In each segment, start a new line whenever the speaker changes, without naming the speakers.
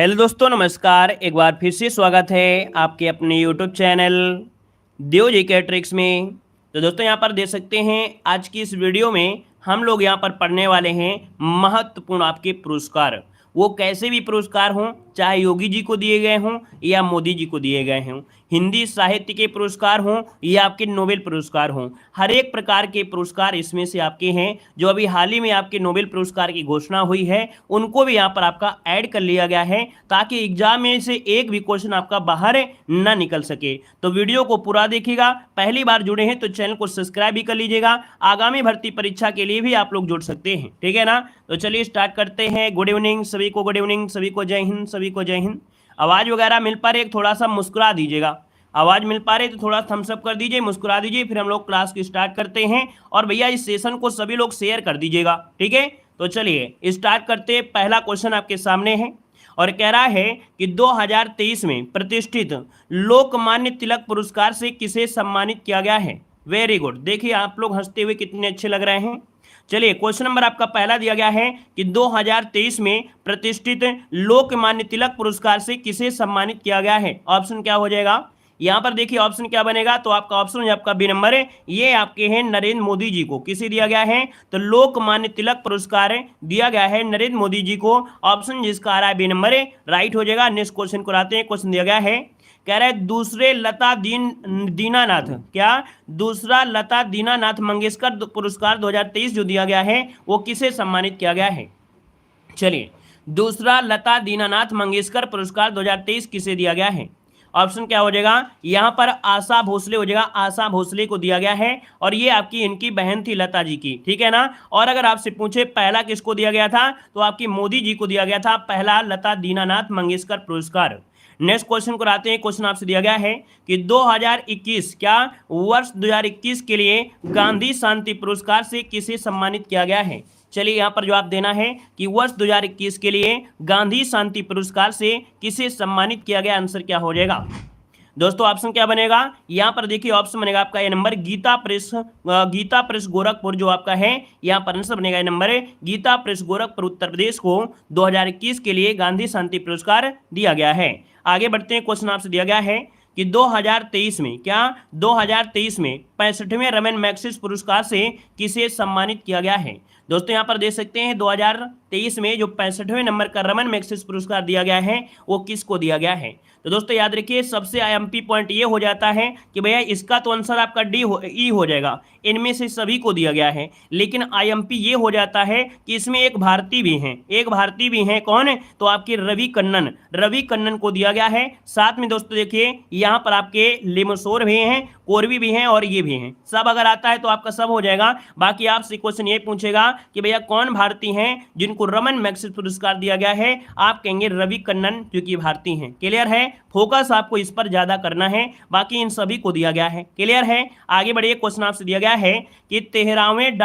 Hello दोस्तों, नमस्कार। एक बार फिर से स्वागत है आपके अपने यूट्यूब चैनल देव जी के ट्रिक्स में। तो दोस्तों यहाँ पर देख सकते हैं आज की इस वीडियो में हम लोग यहाँ पर पढ़ने वाले हैं महत्वपूर्ण आपके पुरस्कार। वो कैसे भी पुरस्कार हों, चाहे योगी जी को दिए गए हों या मोदी जी को दिए गए हों, हिंदी साहित्य के पुरस्कार हों या आपके नोबेल पुरस्कार हों, हर एक प्रकार के पुरस्कार इसमें से आपके हैं। जो अभी हाल ही में आपके नोबेल पुरस्कार की घोषणा हुई है उनको भी यहाँ पर आपका ऐड कर लिया गया है ताकि एग्जाम में से एक भी क्वेश्चन आपका बाहर ना निकल सके। तो वीडियो को पूरा देखिएगा। पहली बार जुड़े हैं तो चैनल को सब्सक्राइब भी कर लीजिएगा। आगामी भर्ती परीक्षा के लिए भी आप लोग जुड़ सकते हैं, ठीक है ना। तो चलिए स्टार्ट करते हैं। गुड इवनिंग सभी को, गुड इवनिंग सभी को, जय हिंद सभी को, जय हिंद। आवाज वगैरह मिल पा रही है, थोड़ा सा मुस्कुरा दीजिएगा। आवाज मिल पा रही है तो थोड़ा थम्स अप कर दीजिए, मुस्कुरा दीजिए, फिर हम लोग क्लास की स्टार्ट करते हैं। और भैया इस सेशन को सभी लोग शेयर कर दीजिएगा, ठीक है। तो चलिए स्टार्ट करते हैं। पहला क्वेश्चन आपके सामने है और कह रहा है कि 2023 में प्रतिष्ठित लोकमान्य तिलक पुरस्कार से किसे सम्मानित किया गया है। Very good. देखिए आप लोग हंसते हुए कितने अच्छे लग रहे हैं। चलिए क्वेश्चन नंबर आपका पहला दिया गया है कि 2023 में प्रतिष्ठित लोकमान्य तिलक पुरस्कार से किसे सम्मानित किया गया है। ऑप्शन क्या हो जाएगा यहाँ पर, देखिए ऑप्शन क्या बनेगा। तो आपका ऑप्शन है आपका बी नंबर है, ये आपके हैं नरेंद्र मोदी जी को। किसे दिया गया है तो लोकमान्य तिलक पुरस्कार दिया गया है नरेंद्र मोदी जी को। ऑप्शन जिसका आ रहा है बी नंबर है, राइट हो जाएगा। नेक्स्ट क्वेश्चन को आते हैं। क्वेश्चन दिया गया है, कह रहा है दूसरे लता दीनानाथ, क्या दूसरा लता दीनानाथ मंगेशकर पुरस्कार 2023 जो दिया गया है वो किसे सम्मानित किया गया है। चलिए दूसरा लता दीनानाथ मंगेशकर पुरस्कार 2023 किसे दिया गया है। ऑप्शन क्या हो जाएगा यहाँ पर, आशा भोसले हो जाएगा। आशा भोसले को दिया गया है और ये आपकी इनकी बहन थी लता जी की, ठीक है ना। और अगर आपसे पूछे पहला किसको दिया गया था तो आपकी मोदी जी को दिया गया था पहला लता दीनानाथ मंगेशकर पुरस्कार। नेक्स्ट क्वेश्चन को आते हैं। क्वेश्चन आपसे दिया गया है कि 2021, क्या वर्ष 2021 के लिए गांधी शांति पुरस्कार से किसे सम्मानित किया गया है। चलिए यहाँ पर जवाब देना है कि वर्ष 2021 के लिए गांधी शांति पुरस्कार से किसे सम्मानित किया गया। आंसर क्या हो जाएगा दोस्तों, ऑप्शन क्या बनेगा यहाँ पर, देखिए ऑप्शन बनेगा आपका ये नंबर गीता प्रेस गोरखपुर जो आपका है। यहाँ पर आंसर बनेगा ये नंबर है गीता प्रेस गोरखपुर उत्तर प्रदेश को 2021 के लिए गांधी शांति पुरस्कार दिया गया है। आगे बढ़ते हैं। क्वेश्चन आपसे दिया गया है कि 2023 में, क्या 2023 में 65वें रमन मैग्सेसे पुरस्कार से किसे सम्मानित किया गया है। दोस्तों यहाँ पर देख सकते हैं 2023 में जो 65वें नंबर का रमन मैग्सेसे पुरस्कार दिया गया है वो किसको दिया गया है। तो दोस्तों याद रखिए सबसे आईएमपी पॉइंट ये हो जाता है कि भैया इसका तो आंसर आपका ई हो जाएगा। इनमें से सभी को दिया गया है, लेकिन आईएमपी ये हो जाता है कि इसमें एक भारतीय भी हैं। एक भारतीय भी हैं, कौन है तो आपके रवि कन्नन को दिया गया है। साथ में दोस्तों देखिए यहाँ पर आपके लिमसोर भी हैं, कोरवी भी हैं और ये भी हैं। सब अगर आता है तो आपका सब हो जाएगा। बाकी आपसे क्वेश्चन ये पूछेगा कि भैया कौन भारतीय हैं जिनको रमन मैग्सेसे पुरस्कार दिया गया है। आप कहेंगे रवि कन्नन जो कि भारतीय हैं। क्लियर है, फोकस आपको इस पर ज्यादा करना है, बाकी इन सभी को दिया गया है। क्लियर है, आगे बढ़िए। क्वेश्चन आपसे दिया गया है कि 13वें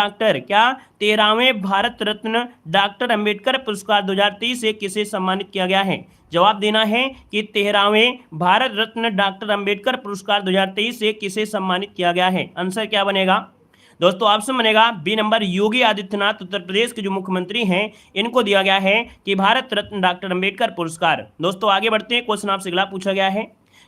भारत रत्न डॉक्टर अंबेडकर पुरस्कार 2023 से किसे सम्मानित किया गया है। जवाब देना है कि 13वें भारत रत्न डॉक्टर अंबेडकर पुरस्कार 2023 से किसे सम्मानित किया गया है। आंसर क्या बनेगा दोस्तों, ऑप्शन बनेगा बी नंबर, योगी आदित्यनाथ उत्तर प्रदेश के जो मुख्यमंत्री हैं इनको दिया गया है कि भारत रत्न डॉक्टर अंबेडकर पुरस्कार। दोस्तों आगे बढ़ते हैं। क्वेश्चन आपसे अगला पूछा गया है,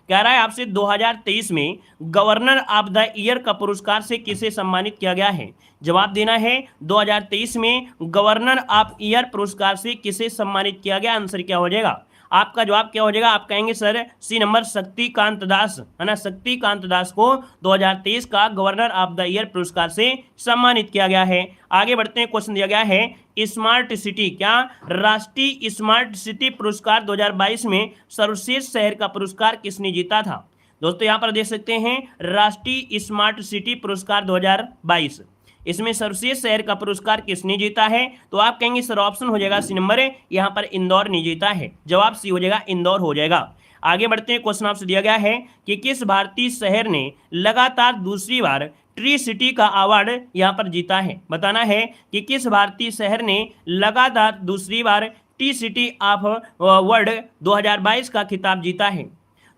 कह रहा है आपसे 2023 में गवर्नर ऑफ द ईयर का पुरस्कार से किसे सम्मानित किया गया है। जवाब देना है 2023 में गवर्नर ऑफ ईयर पुरस्कार से किसे सम्मानित किया गया। आंसर क्या हो जाएगा, आपका जवाब क्या हो जाएगा। आप कहेंगे सर सी नंबर, शक्तिकांत दास, है ना। शक्तिकांत दास को 2023 का गवर्नर ऑफ द ईयर पुरस्कार से सम्मानित किया गया है। आगे बढ़ते हैं। क्वेश्चन दिया गया है स्मार्ट सिटी, क्या राष्ट्रीय स्मार्ट सिटी पुरस्कार 2022 में सर्वश्रेष्ठ शहर का पुरस्कार किसने जीता था। दोस्तों यहाँ पर देख सकते हैं राष्ट्रीय स्मार्ट सिटी पुरस्कार 2022, इसमें सर्वश्रेष्ठ शहर का पुरस्कार किसने जीता है। तो आप कहेंगे सर ऑप्शन हो जाएगा सी नंबर है, यहाँ पर इंदौर ने जीता है। जवाब सी हो जाएगा, इंदौर हो जाएगा। आगे बढ़ते हैं। क्वेश्चन आपसे दिया गया है कि किस भारतीय शहर ने लगातार दूसरी बार ट्री सिटी का अवार्ड यहाँ पर जीता है। बताना है कि किस भारतीय शहर ने लगातार दूसरी बार ट्री सिटी ऑफ वर्ल्ड 2022 का खिताब जीता है।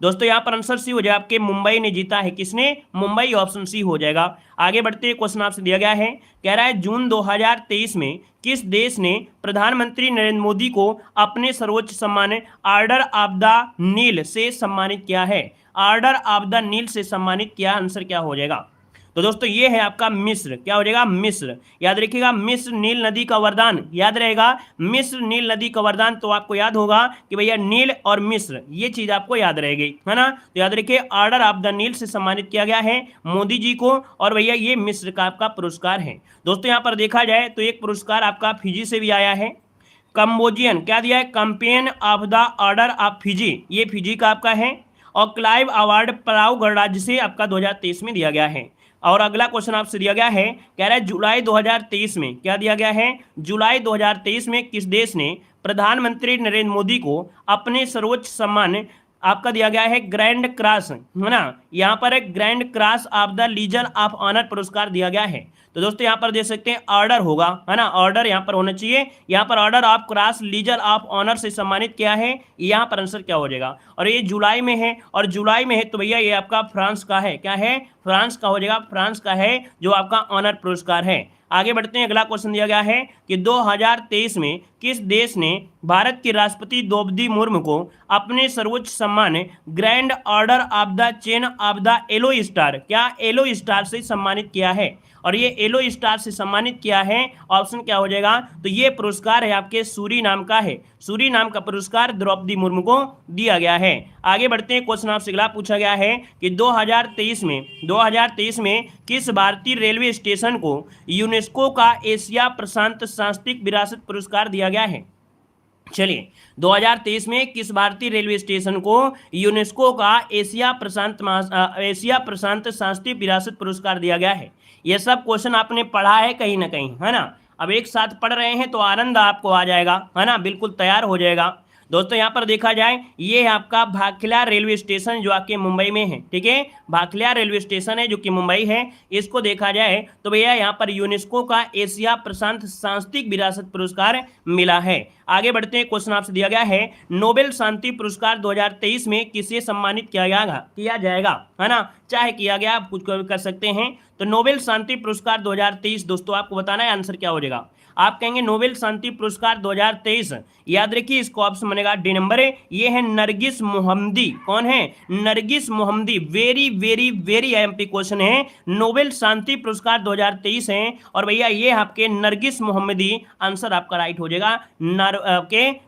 दोस्तों यहाँ पर आंसर सी हो जाएगा, आपके मुंबई ने जीता है। किसने? मुंबई, ऑप्शन सी हो जाएगा। आगे बढ़ते हैं, क्वेश्चन आपसे दिया गया है, कह रहा है जून 2023 में किस देश ने प्रधानमंत्री नरेंद्र मोदी को अपने सर्वोच्च सम्मान ऑर्डर ऑफ द नील से सम्मानित किया है? ऑर्डर ऑफ द नील से सम्मानित किया, आंसर क्या हो जाएगा? तो दोस्तों ये है आपका मिस्र। क्या हो जाएगा? मिस्र। याद रखिएगा, मिस्र नील नदी का वरदान, याद रहेगा, मिस्र नील नदी का वरदान। तो आपको याद होगा कि भैया नील और मिस्र, ये चीज आपको याद रहेगी, है ना। तो याद रखिए, ऑर्डर ऑफ द नील से सम्मानित किया गया है मोदी जी को, और भैया ये मिस्र का आपका पुरस्कार है। दोस्तों यहाँ पर देखा जाए तो एक पुरस्कार आपका फिजी से भी आया है, कंबोजियन, क्या दिया है? Campaign of the order of Fiji, ये फिजी का आपका है। और क्लाइव अवार्ड पलाऊ गणराज्य से आपका 2023 में दिया गया है। और अगला क्वेश्चन आपसे दिया गया है, कह रहा है जुलाई 2023 में, क्या दिया गया है? जुलाई 2023 में किस देश ने प्रधानमंत्री नरेंद्र मोदी को अपने सर्वोच्च सम्मान आपका दिया गया है ग्रैंड क्रॉस, है ना, यहाँ पर एक grand cross of the legion of honour पुरस्कार दिया गया है। तो दोस्तों यहाँ पर देख सकते हैं ऑर्डर होगा, है ना, ऑर्डर यहाँ पर होना चाहिए। यहाँ पर order of cross legion of honour से सम्मानित किया है, यहाँ पर आंसर क्या हो जाएगा? और ये जुलाई में है, और जुलाई में है तो भैया ये आपका फ्रांस का है। क्या है? फ्रांस का हो जाएगा, फ्रांस का है जो आपका ऑनर पुरस्कार है। आगे बढ़ते हैं, अगला क्वेश्चन दिया गया है कि 2023 में किस देश ने भारत के राष्ट्रपति द्रौपदी मुर्मू को अपने सर्वोच्च सम्मान grand order of the chain of the yellow star, क्या येलो स्टार से सम्मानित किया है? और ये येलो स्टार से सम्मानित किया है, ऑप्शन क्या हो जाएगा? तो ये पुरस्कार है आपके सूरीनाम का है। सूरीनाम का पुरस्कार द्रौपदी मुर्मू को दिया गया है। आगे बढ़ते हैं, क्वेश्चन आपसे अगला पूछा गया है कि 2023 में किस भारतीय रेलवे स्टेशन को यूनेस्को का एशिया प्रशांत सांस्कृतिक विरासत पुरस्कार दिया गया है? चलिए, 2023 में किस भारतीय रेलवे स्टेशन को यूनेस्को का एशिया प्रशांत सांस्कृतिक विरासत पुरस्कार दिया गया है? यह सब क्वेश्चन आपने पढ़ा है कहीं ना कहीं, है ना। अब एक साथ पढ़ रहे हैं तो आनंद आपको आ जाएगा, है ना, बिल्कुल तैयार हो जाएगा। दोस्तों यहाँ पर देखा जाए, ये है आपका भाखला रेलवे स्टेशन जो आपके मुंबई में है, ठीक है, भाखला रेलवे स्टेशन है जो कि मुंबई है। इसको देखा जाए तो भैया यहाँ पर यूनेस्को का एशिया प्रशांत सांस्कृतिक विरासत पुरस्कार मिला है। आगे बढ़ते हैं, क्वेश्चन आपसे दिया गया है, नोबेल शांति पुरस्कार 2023 में किसे सम्मानित किया जाएगा, है ना, चाहे किया गया, आप कुछ कर सकते हैं। तो नोबेल शांति पुरस्कार 2023 दोस्तों आपको बताना है, आंसर क्या हो जाएगा? आप कहेंगे नोबेल शांति पुरस्कार 2023, याद रखिए इसको ऑप्शन बनेगा डी नंबर है। ये है नरगिस मोहम्मदी। कौन है? Narges Mohammadi. Very very very IMP question है। नोबेल शांति पुरस्कार 2023 है, और भैया ये आपके नरगिस मोहम्मदी, आंसर आपका राइट हो जाएगा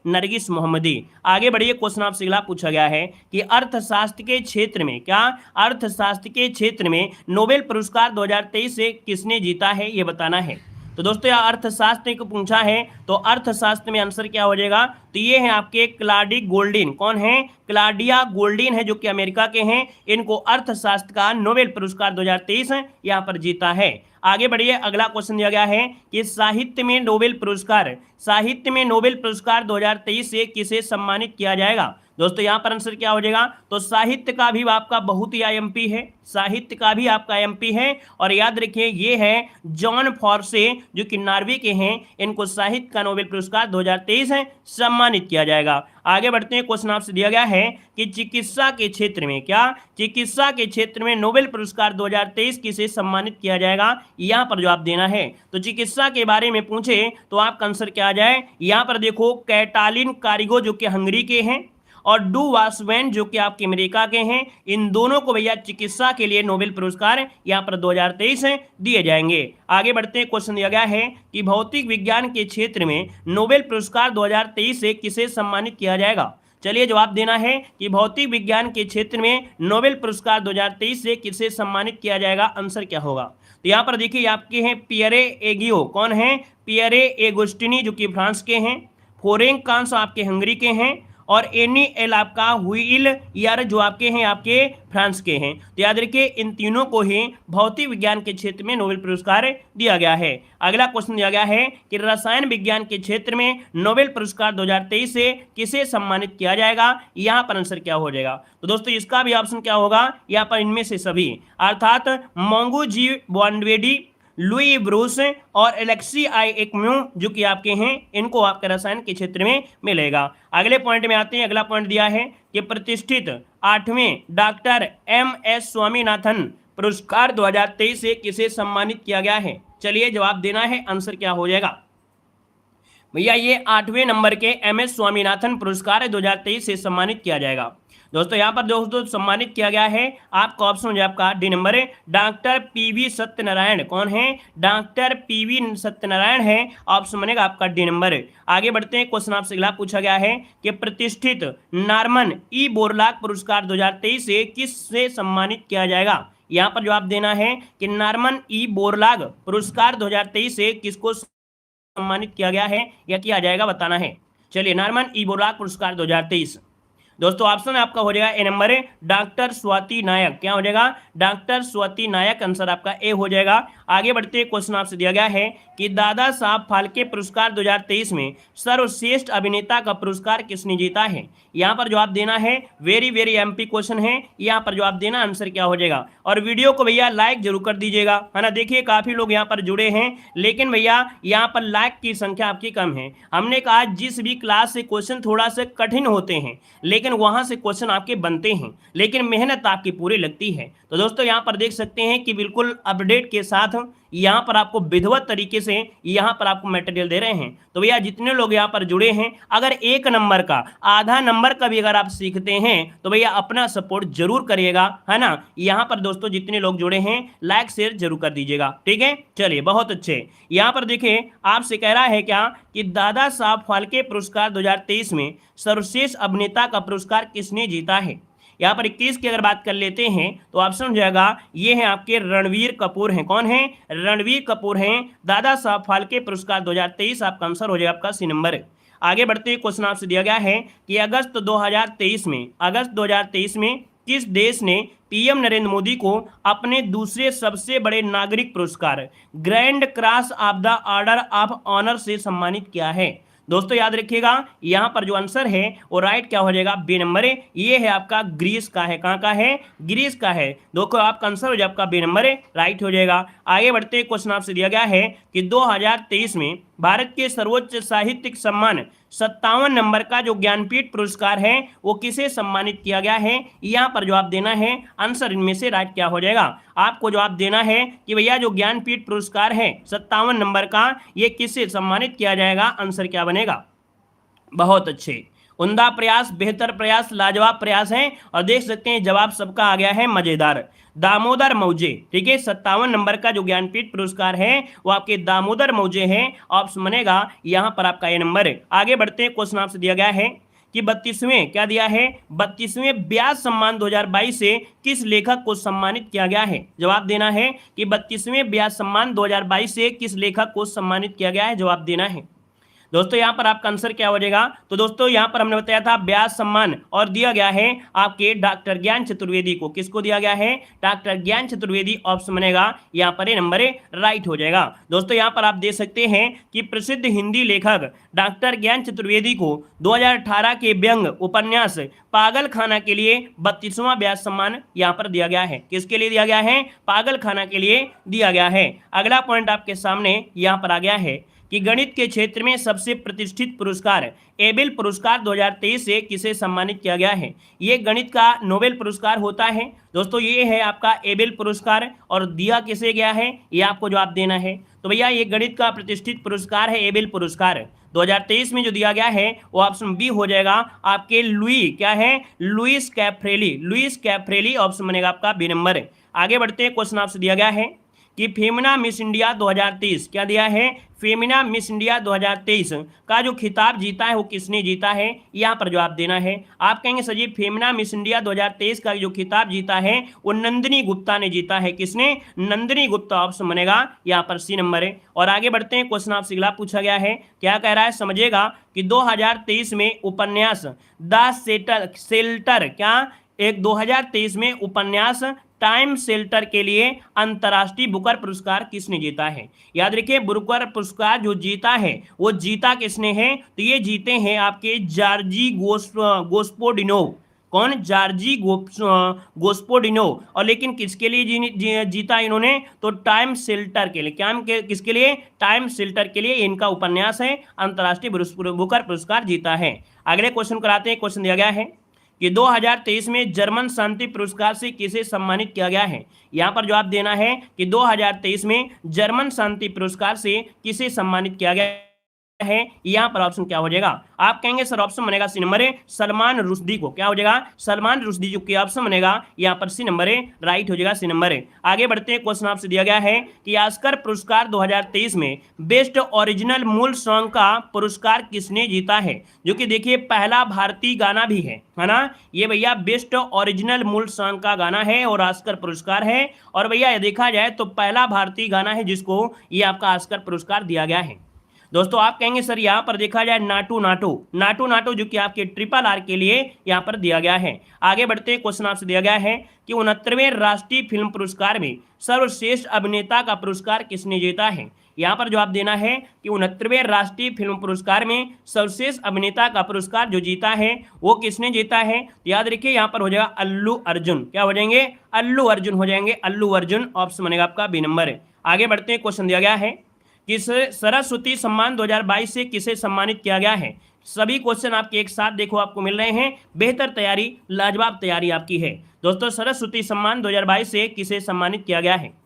नरगिस मोहम्मदी। आगे बढ़िए, क्वेश्चन आपसे अगला पूछा गया है कि अर्थशास्त्र के क्षेत्र में, क्या अर्थशास्त्र के क्षेत्र में नोबेल पुरस्कार 2023 से किसने जीता है, ये बताना है। तो दोस्तों यह अर्थशास्त्र को पूछा है, तो अर्थशास्त्र में आंसर क्या हो जाएगा? तो ये है आपके क्लाडी गोल्डिन। कौन है? क्लाडिया गोल्डिन है जो कि अमेरिका के हैं। इनको अर्थशास्त्र का नोबेल पुरस्कार 2023 यहाँ पर जीता है। आगे बढ़िए, अगला क्वेश्चन दिया गया है कि साहित्य में नोबेल पुरस्कार 2023 से किसे सम्मानित किया जाएगा? दोस्तों यहाँ पर आंसर क्या हो जाएगा? तो साहित्य का भी आपका बहुत ही आईएमपी है, साहित्य का भी आपका आईएमपी है। और याद रखिए ये है जॉन फॉर्से जो कि नॉर्वे के हैं, इनको साहित्य का नोबेल पुरस्कार 2023 सम्मानित किया जाएगा। आगे बढ़ते हैं, क्वेश्चन आपसे दिया गया है कि चिकित्सा के क्षेत्र में, क्या चिकित्सा के क्षेत्र में नोबेल पुरस्कार 2023 किसे सम्मानित किया जाएगा? यहाँ पर जवाब देना है। तो चिकित्सा के बारे में पूछे तो आपका आंसर क्या आ जाए? यहाँ पर देखो, कैटालिन कारिगो जो कि हंगरी के हैं, और डू वासवैन जो कि आपके अमेरिका के हैं, इन दोनों को भैया चिकित्सा के लिए नोबेल पुरस्कार यहाँ पर 2023 दिए जाएंगे। आगे बढ़ते हैं, क्वेश्चन दिया गया है कि भौतिक विज्ञान के क्षेत्र में नोबेल पुरस्कार 2023 से किसे सम्मानित किया जाएगा? चलिए जवाब देना है कि भौतिक विज्ञान के क्षेत्र में नोबेल पुरस्कार 2023 से किसे सम्मानित किया जाएगा, आंसर क्या होगा? तो यहाँ पर देखिए आपके हैं पियरे एगियो। कौन है? पियरे एगोस्टिनी जो कि फ्रांस के हैं, फोरेंग कांस आपके हंगरी के हैं, और एनी एल आपका हुइल यार जो आपके हैं आपके फ्रांस के हैं। तो याद रखिए इन तीनों को ही भौतिक विज्ञान के क्षेत्र में नोबेल पुरस्कार दिया गया है। अगला क्वेश्चन दिया गया है कि रसायन विज्ञान के क्षेत्र में नोबेल पुरस्कार 2023 से किसे सम्मानित किया जाएगा? यहाँ पर आंसर क्या हो जाएगा? तो दोस्तों इसका भी ऑप्शन क्या होगा? यहाँ पर इनमें से सभी, अर्थात मोंगू जी बॉन्डवेडी, लुई ब्रूस और एलेक्सी आई एक्म्यू जो कि आपके हैं, इनको आपके रसायन के क्षेत्र में मिलेगा। अगले पॉइंट में आते हैं। अगला पॉइंट दिया है कि प्रतिष्ठित 8वें डॉक्टर MS स्वामीनाथन पुरस्कार 2023 से किसे सम्मानित किया गया है? चलिए जवाब देना है, आंसर क्या हो जाएगा भैया? ये 8वें नंबर के MS स्वामीनाथन पुरस्कार 2023 से सम्मानित किया जाएगा। दोस्तों यहाँ पर दोस्तों सम्मानित किया गया है, आपका ऑप्शन हो जाए आपका डी नंबर है, डॉक्टर PV सत्यनारायण। कौन है? डॉक्टर PV सत्यनारायण है, ऑप्शन बनेगा आपका डी नंबर। आगे बढ़ते हैं, क्वेश्चन आपसे अगला पूछा गया है कि प्रतिष्ठित नॉर्मन ई बोरलॉग पुरस्कार 2023 से किससे सम्मानित किया जाएगा? यहाँ पर जवाब देना है कि नॉर्मन ई बोरलॉग पुरस्कार 2023 से किसको सम्मानित किया गया है या किया जाएगा, बताना है। चलिए, नॉर्मन ई बोरलॉग पुरस्कार 2023 दोस्तों ऑप्शन आपका हो जाएगा ए नंबर है, डॉक्टर स्वाति नायक। क्या हो जाएगा? डॉक्टर स्वाति नायक, आंसर आपका ए हो जाएगा। आगे बढ़ते हैं, क्वेश्चन आपसे दिया गया है कि दादा साहब फाल्के पुरस्कार 2023 में सर्वश्रेष्ठ अभिनेता का पुरस्कार किसने जीता है? यहाँ पर जवाब देना है, वेरी वेरी एमपी क्वेश्चन है, यहाँ पर जवाब देना, आंसर क्या हो जाएगा। और वीडियो को भैया लाइक जरूर कर दीजिएगा, है ना। देखिए काफी लोग यहाँ पर जुड़े हैं, लेकिन भैया यहाँ पर लाइक की संख्या आपकी कम है। हमने कहा जिस भी क्लास से क्वेश्चन थोड़ा सा कठिन होते हैं, लेकिन वहां से क्वेश्चन आपके बनते हैं, लेकिन मेहनत आपकी पूरी लगती है। तो दोस्तों यहाँ पर देख सकते हैं कि बिल्कुल अपडेट के साथ यहाँ पर आपको विधिवत तरीके से यहाँ पर आपको मटेरियल दे रहे हैं। तो भैया जितने लोग यहाँ पर जुड़े हैं, अगर 1 नंबर का आधा नंबर का भी अगर आप सीखते हैं तो भैया अपना सपोर्ट जरूर करिएगा, है ना। यहाँ पर दोस्तों जितने लोग जुड़े हैं लाइक शेयर जरूर कर दीजिएगा, ठीक है। चलिए बहुत अच्छे। यहाँ पर देखिए आपसे कह रहा है क्या कि दादा साहब फाल्के पुरस्कार 2023 में सर्वश्रेष्ठ अभिनेता का पुरस्कार किसने जीता है? यहाँ पर 21 की अगर बात कर लेते हैं तो ऑप्शन हो जाएगा, ये है आपके रणवीर कपूर हैं। कौन है? रणवीर कपूर हैं। दादा साहब फाल्के पुरस्कार 2023 आपका आंसर हो जाएगा आपका सी नंबर। आगे बढ़ते क्वेश्चन आपसे दिया गया है कि अगस्त 2023 में किस देश ने PM नरेंद्र मोदी को अपने दूसरे सबसे बड़े नागरिक पुरस्कार grand cross of the order of honour से सम्मानित किया है? दोस्तों याद रखिएगा, यहां पर जो आंसर है वो राइट क्या हो जाएगा? बी नंबर है, ये है आपका ग्रीस का है। कहां का है? ग्रीस का है। देखो आपका आंसर हो जाए आपका बी नंबर है, राइट हो जाएगा। आगे बढ़ते क्वेश्चन आपसे दिया गया है कि 2023 में भारत के सर्वोच्च साहित्यिक सम्मान 57 नंबर का जो ज्ञानपीठ पुरस्कार है वो किसे सम्मानित किया गया है? यहाँ पर जवाब देना है, आंसर इनमें से राइट क्या हो जाएगा? आपको जवाब देना है कि भैया जो ज्ञानपीठ पुरस्कार है 57 नंबर का, ये किससे सम्मानित किया जाएगा? आंसर क्या बनेगा? बहुत अच्छे, उम्दा प्रयास, बेहतर प्रयास, लाजवाब प्रयास है। और देख सकते हैं जवाब सबका आ गया है मजेदार, दामोदर मौजे। ठीक है, 57 नंबर का जो ज्ञानपीठ पुरस्कार है वो आपके दामोदर मौजे हैं, ऑप्शन बनेगा यहाँ पर आपका ये नंबर है। आगे बढ़ते हैं, क्वेश्चन आपसे दिया गया है कि 32वें क्या दिया है? 32वें व्यास सम्मान 2022 से किस लेखक को सम्मानित किया गया है? जवाब देना है कि 32वें व्यास सम्मान 2022 से किस लेखक को सम्मानित किया गया है? जवाब देना है। दोस्तों यहाँ पर आपका आंसर क्या हो जाएगा? तो दोस्तों यहाँ पर हमने बताया था व्यास सम्मान, और दिया गया है आपके डॉक्टर ज्ञान चतुर्वेदी को। किसको दिया गया है? डॉक्टर ज्ञान चतुर्वेदी, ऑप्शन बनेगा यहाँ पर नंबर राइट हो जाएगा। दोस्तों यहाँ पर आप देख सकते हैं कि प्रसिद्ध हिंदी लेखक डॉक्टर ज्ञान चतुर्वेदी को 2018 के व्यंग उपन्यास पागल खाना के लिए 32वां व्यास सम्मान यहाँ पर दिया गया है। किसके लिए दिया गया है? पागल खाना के लिए दिया गया है। अगला पॉइंट आपके सामने यहाँ पर आ गया है कि गणित के क्षेत्र में सबसे प्रतिष्ठित पुरस्कार एबेल पुरस्कार 2023 से किसे सम्मानित किया गया है? ये गणित का नोबेल पुरस्कार होता है दोस्तों, ये है आपका एबेल पुरस्कार, और दिया किसे गया है ये आपको जवाब देना है। तो भैया ये गणित का प्रतिष्ठित पुरस्कार है एबेल पुरस्कार 2023 में जो दिया गया है वो ऑप्शन बी हो जाएगा आपके लुई, क्या है? लुइस कैफ्रेली, लुइस कैफ्रेली, ऑप्शन बनेगा आपका बी नंबर। आगे बढ़ते हैं, क्वेश्चन आपसे दिया गया है कि फेमिना मिस इंडिया 2023, क्या दिया है? फेमिना मिस इंडिया 2023 का जो खिताब जीता है वो किसने जीता है? यहाँ पर जवाब देना है। आप कहेंगे सर जी फेमिना मिस इंडिया 2023 का जो खिताब जीता है वो नंदिनी गुप्ता ने जीता है। किसने? नंदिनी गुप्ता, ऑप्शन बनेगा यहाँ पर सी नंबर है। और आगे बढ़ते हैं, क्वेश्चन आपसे अगला पूछा गया है, क्या कह रहा है? समझिएगा कि 2023 में उपन्यास द शेल्टर, क्या एक 2023 में उपन्यास टाइम शेल्टर के लिए अंतर्राष्ट्रीय बुकर पुरस्कार किसने जीता है? याद रखिए बुकर पुरस्कार जो जीता है वो जीता किसने है? तो ये जीते हैं आपके जॉर्जी गोस्पोडिनोव। कौन? जॉर्जी गोस्पोडिनो। और लेकिन किसके लिए जीता इन्होंने? तो टाइम शेल्टर के लिए। क्या किसके लिए? टाइम शेल्टर के लिए इनका उपन्यास है, अंतर्राष्ट्रीय बुकर पुरस्कार जीता है। अगले क्वेश्चन कराते हैं। क्वेश्चन दिया गया है कि 2023 में जर्मन शांति पुरस्कार से किसे सम्मानित किया गया है? यहां पर जवाब देना है कि 2023 में जर्मन शांति पुरस्कार से किसे सम्मानित किया गया है। यहां पर ऑप्शन क्या हो जाएगा? आप कहेंगे सर ऑप्शन बनेगा सी नंबर है सलमान रुश्दी को। क्या हो जाएगा? सलमान रुश्दी जो कि ऑप्शन बनेगा यहां पर सी नंबर है, राइट हो जाएगा सी नंबर है। आगे बढ़ते हैं। क्वेश्चन आपसे दिया गया है कि ऑस्कर पुरस्कार 2023 में बेस्ट ओरिजिनल मूल सॉन्ग का पुरस्कार किसने जीता है? जो कि देखिए पहला भारतीय गाना भी है ना ये भैया, बेस्ट ओरिजिनल मूल सॉन्ग का गाना है और ऑस्कर पुरस्कार है। और भैया देखा जाए तो पहला भारतीय गाना है जिसको ये आपका ऑस्कर पुरस्कार दिया गया है। दोस्तों आप कहेंगे सर यहाँ पर देखा जाए नाटू नाटू, नाटू नाटू जो कि आपके ट्रिपल आर के लिए यहाँ पर दिया गया है। आगे बढ़ते हैं। क्वेश्चन आपसे दिया गया है कि 69वें राष्ट्रीय फिल्म पुरस्कार में सर्वश्रेष्ठ अभिनेता का पुरस्कार किसने जीता है? यहाँ पर जवाब देना है कि 69वें राष्ट्रीय फिल्म पुरस्कार में सर्वश्रेष्ठ अभिनेता का पुरस्कार जो जीता है वो किसने जीता है? याद रखिए यहाँ पर हो जाएगा अल्लू अर्जुन। क्या हो जाएंगे? अल्लू अर्जुन हो जाएंगे, अल्लू अर्जुन। ऑप्शन बनेगा आपका बी नंबर है। आगे बढ़ते हैं। क्वेश्चन दिया गया है कि सरस्वती सम्मान 2022 से किसे सम्मानित किया गया है? सभी क्वेश्चन आपके एक साथ देखो आपको मिल रहे हैं, बेहतर तैयारी, लाजवाब तैयारी आपकी है। दोस्तों सरस्वती सम्मान 2022 से किसे सम्मानित किया गया है?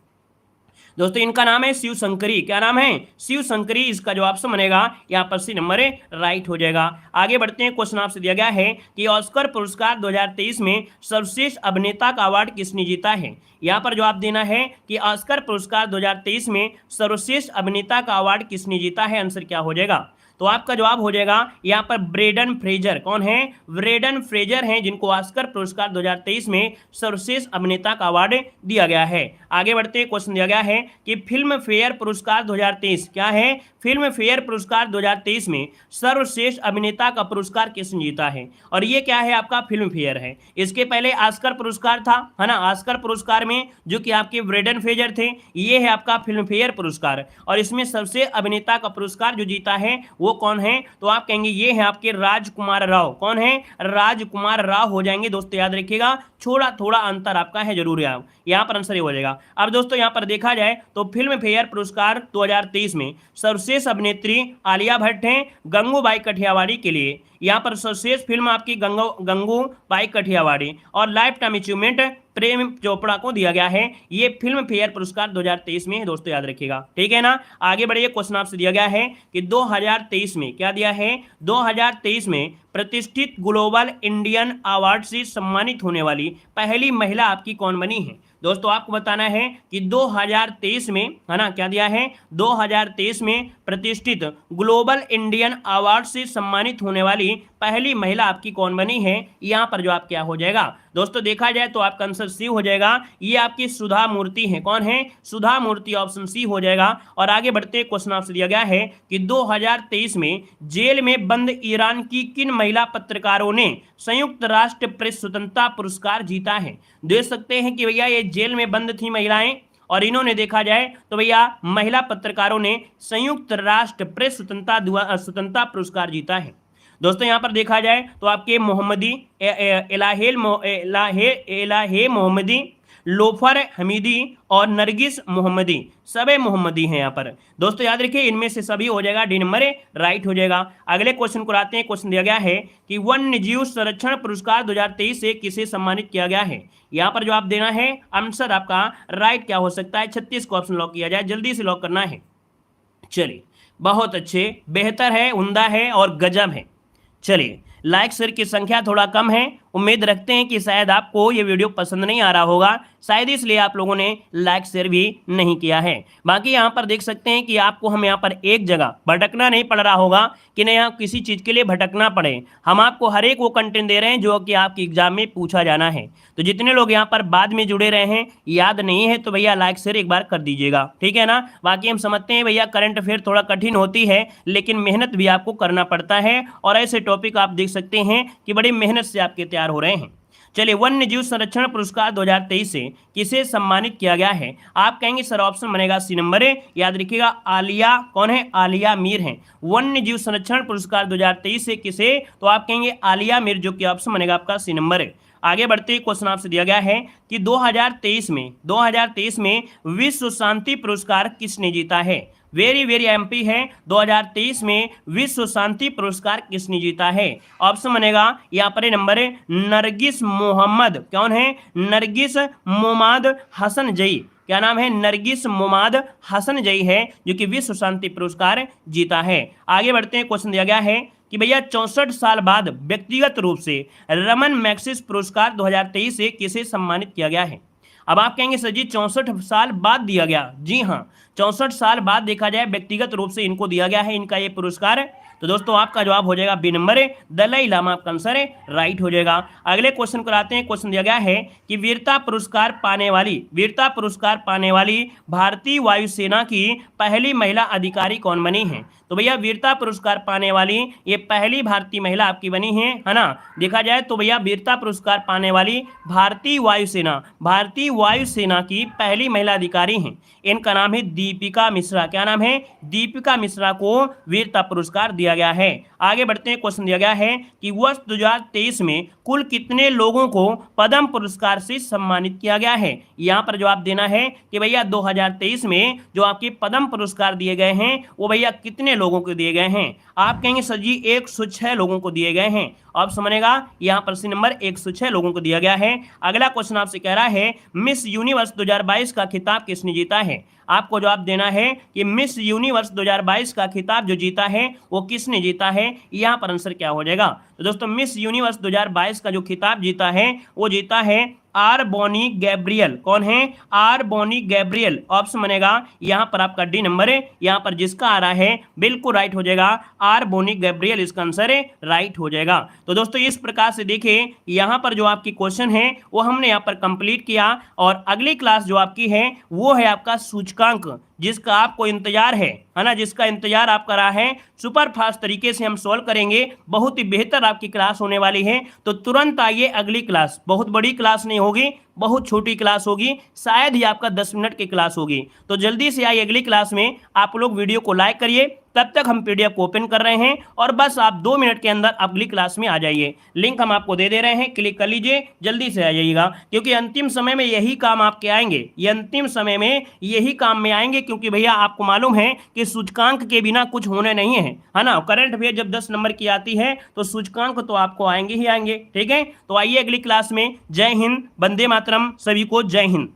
दोस्तों इनका नाम है शिव शंकरी। क्या नाम है? शिव शंकरी। इसका जो ऑप्शन बनेगा यहाँ पर सी नंबर है, राइट हो जाएगा। आगे बढ़ते हैं। क्वेश्चन आपसे दिया गया है कि ऑस्कर पुरस्कार 2023 में सर्वश्रेष्ठ अभिनेता का अवार्ड किसने जीता है? यहाँ पर जवाब देना है कि ऑस्कर पुरस्कार 2023 में सर्वश्रेष्ठ अभिनेता का अवार्ड किसने जीता है। आंसर क्या हो जाएगा? तो आपका जवाब हो जाएगा यहाँ पर ब्रेंडन फ्रेजर। कौन है? ब्रेंडन फ्रेजर हैं जिनको ऑस्कर पुरस्कार 2023 में सर्वश्रेष्ठ अभिनेता का अवार्ड दिया गया है। आगे बढ़ते हैं। क्वेश्चन दिया गया है कि फिल्म फेयर पुरस्कार 2023 क्या है? फिल्म फेयर पुरस्कार 2023 में सर्वश्रेष्ठ अभिनेता का पुरस्कार किसने जीता है? और ये क्या है? आपका फिल्म फेयर है। इसके पहले ऑस्कर पुरस्कार था, है ना। ऑस्कर पुरस्कार में जो कि आपके ब्रेंडन फ्रेजर थे, ये है आपका फिल्म फेयर पुरस्कार। और इसमें सर्वश्रेष्ठ अभिनेता का पुरस्कार जो जीता है वो कौन है? तो आप कहेंगे ये है आपके राजकुमार राव। कौन है? राजकुमार राव हो जाएंगे। दोस्तों याद रखिएगा, थोड़ा थोड़ा अंतर आपका है जरूर, यहाँ पर आंसर ये हो जाएगा। अब दोस्तों यहाँ पर देखा जाए तो फिल्म फेयर पुरस्कार 2023 में सर्वश्रेष्ठ अभिनेत्री आलिया भट्ट हैं गंगूबाई काठियावाड़ी के लिए। यहाँ पर सर्वश्रेष्ठ फिल्म आपकी गंगूबाई काठियावाड़ी और life time achievement Prem Chopra को दिया गया है। ये फिल्म फेयर पुरस्कार 2023 में है दोस्तों, याद रखिएगा, ठीक है ना। आगे बढ़िए। क्वेश्चन आपसे दिया गया है कि 2023 में क्या दिया है? 2023 में प्रतिष्ठित ग्लोबल इंडियन अवार्ड से सम्मानित होने वाली पहली महिला आपकी कौन बनी है? दोस्तों आपको बताना है कि 2023 में, है ना, क्या दिया है? 2023 में प्रतिष्ठित ग्लोबल इंडियन अवार्ड से सम्मानित होने वाली पहली महिला आपकी कौन बनी है? यहां पर जवाब क्या हो जाएगा? दोस्तों देखा जाए तो आपका आंसर सी हो जाएगा। ये आपकी सुधा मूर्ति है। कौन है? सुधा मूर्ति। ऑप्शन सी हो जाएगा। और आगे बढ़ते क्वेश्चन आपसे दिया गया है कि 2023 में जेल में बंद ईरान की किन महिला पत्रकारों ने संयुक्त राष्ट्र प्रेस स्वतंत्रता पुरस्कार जीता है? देख सकते हैं कि भैया ये जेल में बंद थी महिलाएं और इन्होंने देखा जाए तो भैया महिला पत्रकारों ने संयुक्त राष्ट्र प्रेस स्वतंत्रता पुरस्कार जीता है। दोस्तों यहाँ पर देखा जाए तो आपके मोहम्मदी इलाहे मोहम्मदी, लोफर हमीदी और नरगिस मोहम्मदी, सबे मोहम्मदी हैं यहाँ पर। दोस्तों याद रखिए इनमें से सभी हो जाएगा, डी नंबर राइट हो जाएगा। अगले क्वेश्चन को आते हैं। क्वेश्चन दिया गया है कि वन्य जीव संरक्षण पुरस्कार 2023 से किसे सम्मानित किया गया है? यहाँ पर जवाब देना है। आंसर आपका राइट क्या हो सकता है? 36 को ऑप्शन लॉक किया जाए, जल्दी से लॉक करना है। चलिए बहुत अच्छे, बेहतर है, उम्दा है और गजब है। चलिए लाइक शेयर की संख्या थोड़ा कम है, उम्मीद रखते हैं कि शायद आपको ये वीडियो पसंद नहीं आ रहा होगा, शायद इसलिए आप लोगों ने लाइक शेयर भी नहीं किया है। बाकी यहाँ पर देख सकते हैं कि आपको हम यहाँ पर एक जगह भटकना नहीं पड़ रहा होगा कि नहीं यहाँ किसी चीज़ के लिए भटकना पड़े। हम आपको हर एक वो कंटेंट दे रहे हैं जो कि आपके एग्जाम में पूछा जाना है। तो जितने लोग यहाँ पर बाद में जुड़े रहे हैं, याद नहीं है तो भैया लाइक शेयर एक बार कर दीजिएगा, ठीक है ना। बाकी हम समझते हैं भैया करंट अफेयर थोड़ा कठिन होती है, लेकिन मेहनत भी आपको करना पड़ता है और ऐसे टॉपिक आप देख सकते हैं कि बड़ी मेहनत से आपके तैयार हो रहे हैं। चलिए, वन्य जीव संरक्षण पुरस्कार 2023 से किसे सम्मानित किया गया है? आप कहेंगे सर ऑप्शन बनेगा सी नंबर है, याद रखिएगा आलिया, कौन है? आलिया मीर है। वन्य जीव संरक्षण पुरस्कार 2023 से किसे? तो आप कहेंगे आलिया मीर, जो कि ऑप्शन बनेगा आपका सी नंबर है। आगे बढ़ते ही क्वेश्चन आपसे दिया गया है कि 2023 में विश्व शांति पुरस्कार किसने जीता है? वेरी वेरी एमपी है। 2023 में विश्व शांति पुरस्कार किसने जीता है? ऑप्शन बनेगा यहाँ पर नंबर है नरगिस मोहम्मद, कौन है? नरगिस मोमाद हसन जई, क्या नाम है? नरगिस मोमाद हसन जई है, जो कि विश्व शांति पुरस्कार जीता है। आगे बढ़ते हैं, क्वेश्चन दिया गया है कि भैया 64 साल बाद व्यक्तिगत रूप से रमन मैग्सेसे पुरस्कार 2023 से किसे सम्मानित किया गया है? अब आप कहेंगे सर जी 64 साल बाद दिया गया। जी हाँ, 64 साल बाद देखा जाए व्यक्तिगत रूप से इनको दिया गया है, इनका ये पुरस्कार। तो दोस्तों आपका जवाब हो जाएगा बी नंबर है, दलाई लामा आपका आंसर है, राइट हो जाएगा। अगले क्वेश्चन को आते हैं। क्वेश्चन दिया गया है कि वीरता पुरस्कार पाने वाली भारतीय वायुसेना की पहली महिला अधिकारी कौन बनी है? तो भैया वीरता पुरस्कार पाने वाली ये पहली भारतीय महिला आपकी बनी है ना? देखा जाए तो भैया वीरता पुरस्कार पाने वाली भारतीय वायुसेना की पहली महिला अधिकारी हैं, इनका नाम है दीपिका मिश्रा। क्या नाम है? दीपिका मिश्रा को वीरता पुरस्कार दिया गया है। आगे बढ़ते हैं, क्वेश्चन दिया गया है कि वर्ष 2023 में कुल कितने लोगों को पद्म पुरस्कार से सम्मानित किया गया है? यहां पर जवाब देना है कि भैया 2023 में जो आपके पद्म पुरस्कार दिए गए हैं वो भैया कितने लोगों को दिए गए हैं? आप कहेंगे सर जी 106 लोगों को दिए गए हैं। ऑप्शन बनेगा यहां पर सी नंबर 106 लोगों को दिया गया है। अगला क्वेश्चन आपसे कह रहा है मिस यूनिवर्स 2022 का खिताब किसने जीता है? आपको जवाब देना है कि मिस यूनिवर्स 2022 का खिताब जो जीता है वो किसने जीता है? यहां पर आंसर क्या हो जाएगा? तो दोस्तों मिस यूनिवर्स 2022 का जो खिताब जीता है वो जीता है आर बोनी गैब्रियल। कौन है? Are bony Gabriel. ऑप्शन बनेगा यहां पर आपका डी नंबर है, यहां पर जिसका आ रहा है बिल्कुल राइट हो जाएगा, आर बोनी गैब्रियल इसका आंसर है, राइट हो जाएगा। तो दोस्तों इस प्रकार से देखिए यहां पर जो आपकी क्वेश्चन है वो हमने यहां पर कंप्लीट किया, और अगली क्लास जो आपकी है वो है आपका सूचकांक, जिसका आपको इंतजार है ना, जिसका इंतजार आप कर रहा है। सुपर फास्ट तरीके से हम सॉल्व करेंगे, बहुत ही बेहतर आपकी क्लास होने वाली है। तो तुरंत आइए, अगली क्लास बहुत बड़ी क्लास नहीं होगी, बहुत छोटी क्लास होगी, शायद ही आपका 10 मिनट की क्लास होगी। तो जल्दी से आइए अगली क्लास में। आप लोग वीडियो को लाइक करिए, तब तक हम पीडीएफ को ओपन कर रहे हैं, और बस आप 2 मिनट के अंदर अगली क्लास में आ जाइए। लिंक हम आपको दे रहे हैं, क्लिक कर लीजिए, जल्दी से आ जाइएगा, क्योंकि अंतिम समय में यही काम आपके आएंगे, ये अंतिम समय में यही काम में आएंगे, क्योंकि भैया आपको मालूम है कि सूचकांक के बिना कुछ होने नहीं है ना। करंट अफेयर जब 10 नंबर की आती है तो सूचकांक तो आपको आएंगे ही आएंगे। ठीक है, तो आइए अगली क्लास में। जय हिंद, वंदे मातरम, सभी को जय हिंद।